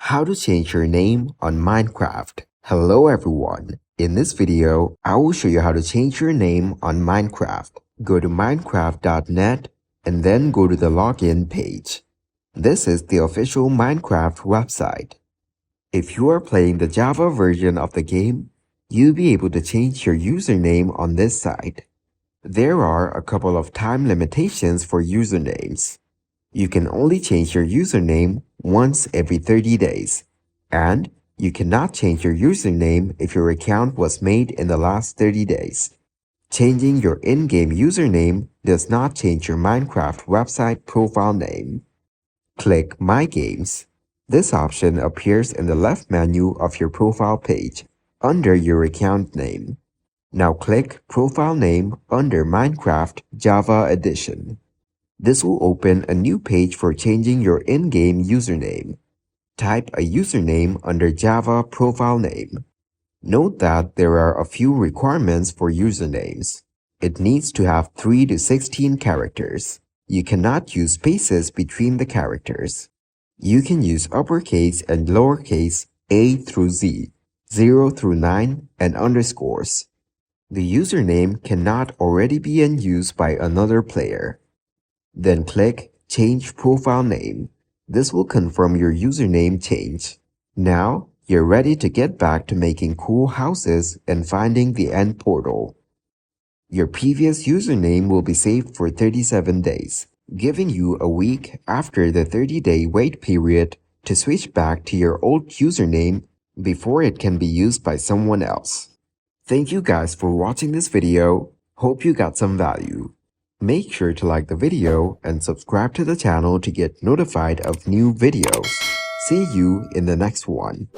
How to change your name on Minecraft. Hello everyone. In this video, I will show you how to change your name on Minecraft. Go to minecraft.net and then go to the login page. This is the official Minecraft website. If you are playing the Java version of the game, you'll be able to change your username on this site. There are a couple of time limitations for usernames. You can only change your username once every 30 days, and you cannot change your username if your account was made in the last 30 days. Changing your in-game username does not change your Minecraft website profile name. Click My Games. This option appears in the left menu of your profile page under your account name. Now click Profile Name under Minecraft Java Edition. This will open a new page for changing your in-game username. Type a username under Java profile name. Note that there are a few requirements for usernames. It needs to have 3 to 16 characters. You cannot use spaces between the characters. You can use uppercase and lowercase A through Z, 0 through 9, and underscores. The username cannot already be in use by another player. Then click Change Profile Name. This will confirm your username change. Now, you're ready to get back to making cool houses and finding the end portal. Your previous username will be saved for 37 days, giving you a week after the 30-day wait period to switch back to your old username before it can be used by someone else. Thank you guys for watching this video. Hope you got some value. Make sure to like the video and subscribe to the channel to get notified of new videos. See you in the next one.